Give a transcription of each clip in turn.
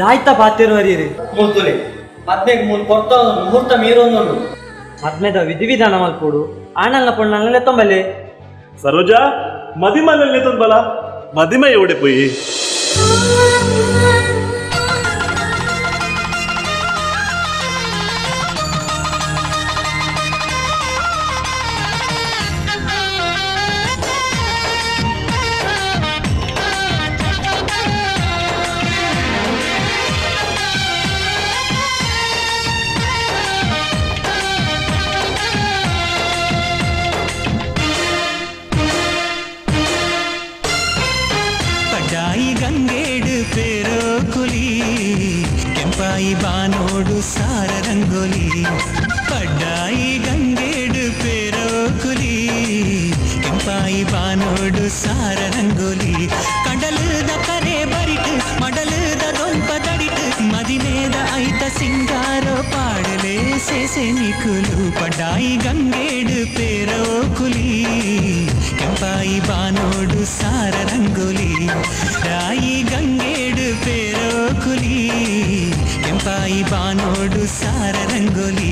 ದಾಯ್ತ ಬಾತಿರುವರಿ ಮುಲ್ತುಲೆ ಮದ್ಮೆಗೆ ಮುಲ್ ಕೊರ್ತ ಮುಹೂರ್ತ ಮೀರೋನು ಮದ್ಮೆದ ವಿಧಿವಿಧಾನ ಮಲ್ಪೋಡು ಆಣಂಗ ಪೊಣ್ಣಂಗಲೆ ತೊಂಬಲೆ ಸರೋಜ ಮದಿಮಲ್ಲೇ ತೊಂಬಲ ಮದಿಮ ಎವಡೆ ಪೋಯಿ ಗಂಗೇಡು ಪೇರೋ ಕುಲಿ ಕೆಂಪಾಯಿ ಬಾನೋಡು ಸಾರ ರಂಗೋಲಿ ಪಡ್ಡಾಯಿ ಗಂಗೇಡು ಪೇರೋ ಕುಲಿ ಕೆಂಪಾಯಿ ಬಾನೋಡು ಸಾರ ರಂಗೋಲಿ ಕಡಲದ ಕರೆ ಬರಿಟು ಮಡಲದ ದೊಂಪದಡಿಟು ಮದಿನೇದ ಐತ ಸಿಂಗಾರೋ ಪಾಡಲೇ ಸೇಸೆ ನಿಕುಲು ಪಡ್ಡಾಯಿ ಗಂಗೇಡು ಪೇರೋ ಕುಲಿ ಕೆಂಪಾಯಿ ಬಾನೋಡು ಸಾರ ರಂಗೋಲಿ ರಾಯಿ ಗಂಗೇಡು ಪೇರೋ ಕುಲಿ ಕೆಂಪಾಯಿ ಬಾನೋಡು ಸಾರ ರಂಗೋಲಿ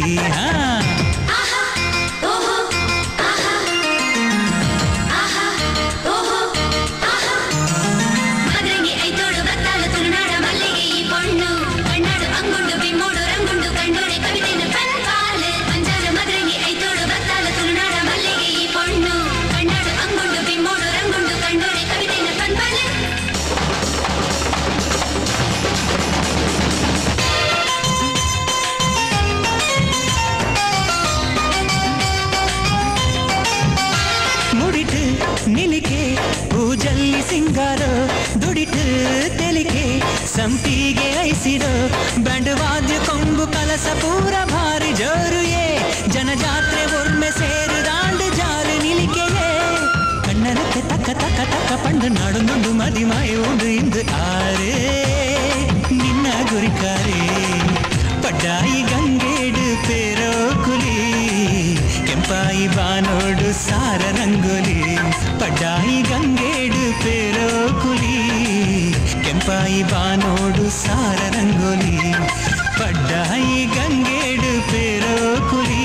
ನಿಲಿಕೆ ಪೂಜಲ್ಲಿ ಸಿಂಗಾರೋ ದುಡಿಟು ತೆಲಿಕೆ ಸಂಪಿಗೆ ಐಸಿರೋ ಬಂಡವಾದ್ಯ ಕೊಂಬು ಕಲಸ ಪೂರ ಭಾರಿ ಜೋರುಯೇ ಜನಜಾತ್ರೆ ಒಮ್ಮೆ ಸೇರು ದಾಂಡು ಜಾರು ನಿಲಿಕೆಯೇ ಕಣ್ಣರಕ್ಕೆ ತಕ್ಕ ತಕ್ಕ ತಕ್ಕ ಪಂಡು ನಾಡೊಂದು ಮದಿಮಾಯ ಉಂಡು ಇಂದು ಆರೇ ನಿನ್ನ ಗುರಿಕಾರೇ ಪಡ್ಡಾಯಿ ಗಂಗೇಡು ಪೇರೋ ಕುಲಿ ಕೆಂಪಾಯಿ ಬಾನೋಡು ಸಾರ ರಂಗೋಲಿ ಪಡ್ಡಾಯಿ ಗಂಗೇಡು ಪೇರೋ ಕುಲಿ ಕೆಂಪಾಯಿ ಬಾನೋಡು ಸಾರ ರಂಗೋಲಿ ಪಡ್ಡಾಯಿ ಗಂಗೇಡು ಪೇರೋ ಕುಲಿ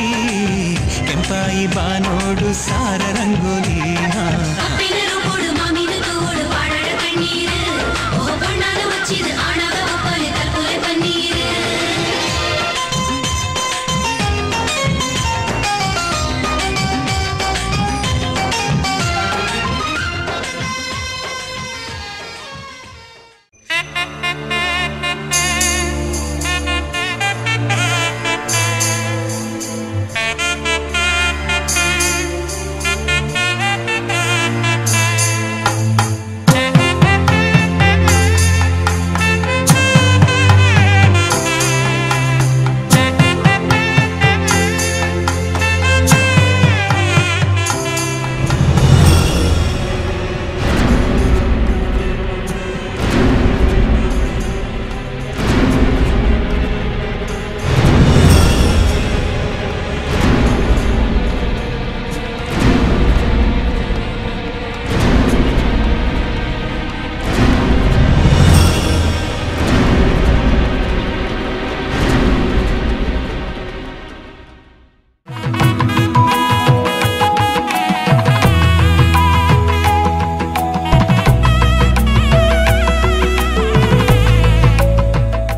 ಕೆಂಪಾಯಿ ಬಾನೋಡು ಸಾರ ರಂಗೋಲಿ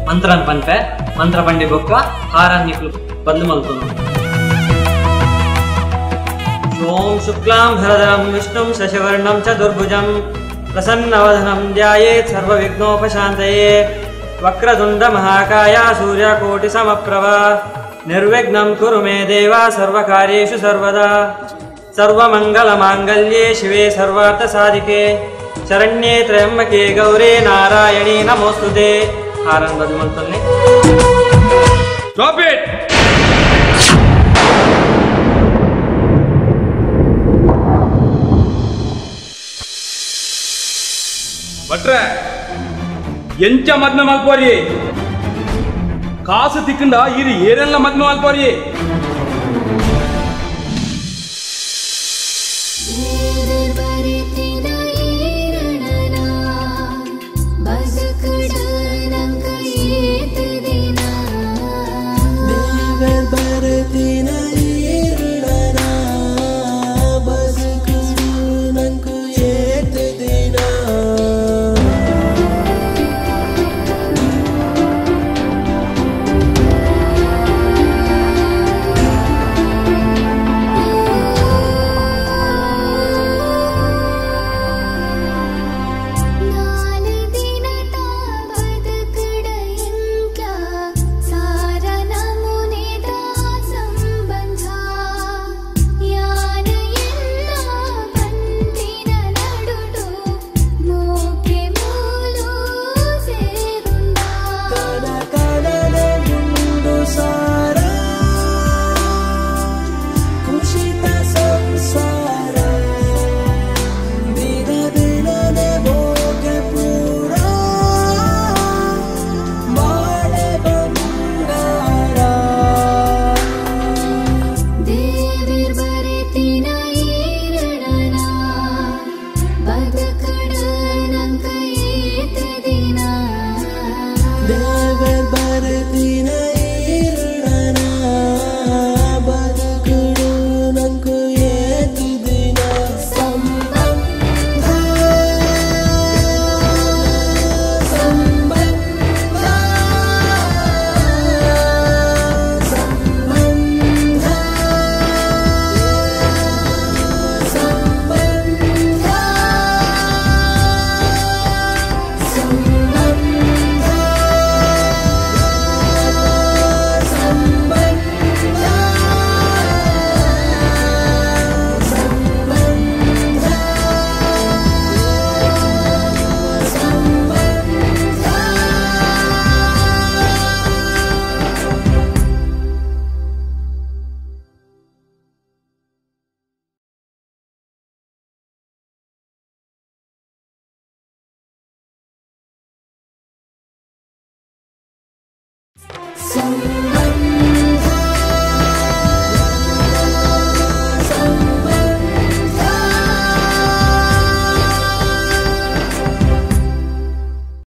ಮಂತ್ರನ್ ಪಂಪೆ ಮಂತ್ರ ಬಂಡಿ ಬೊಕ್ಕ ಹಾರನ್ನಿಕ್ಲು ಬದಲು ಮಲ್ತನು ಓಂ ಶುಕ್ಲಾಂ ಭರಧರಂ ವಿಷ್ಣುಂ ಶಶಿವರ್ಣಂ ಚತುರ್ಭುಜಂ ಪ್ರಸನ್ನವದನಂ ಧ್ಯಾಯೇತ್ ಸರ್ವವಿಘ್ನೋಪಶಾಂತಯೇ ವಕ್ರತುಂಡ ಮಹಾಕಾಯ ಸೂರ್ಯಕೋಟಿ ಸಮಪ್ರಭ ನಿರ್ವಿಘ್ನಂ ಕುರು ಮೇ ದೇವ ಸರ್ವಕಾರ್ಯೇಷು ಸರ್ವದಾ ಸರ್ವಮಂಗಲಮಾಂಗಲ್ಯೇ ಶಿವೆ ಸರ್ವಾರ್ಥಸಾಧಿಕೆ ಶರಣ್ಯೇ ತ್ರ್ಯಂಬಕೆ ಗೌರೇ ನಾರಾಯಣಿ ನಮೋಸ್ತುತೆ ಹಾರನ್ ಬದಲು ಮಲ್ತನೆ ಸ್ಟಾಪ್ ಇಟ್ ಭಟ್ರೆ ಎಂಚ ಮದ್ನ ಮಲ್ಪೋರಿ ಕಾಸು ತಿಕ್ಕಂಡ ಇದು ಏನೆಲ್ಲ ಮದ್ಮೆ ಮಲ್ಪೋರಿ Some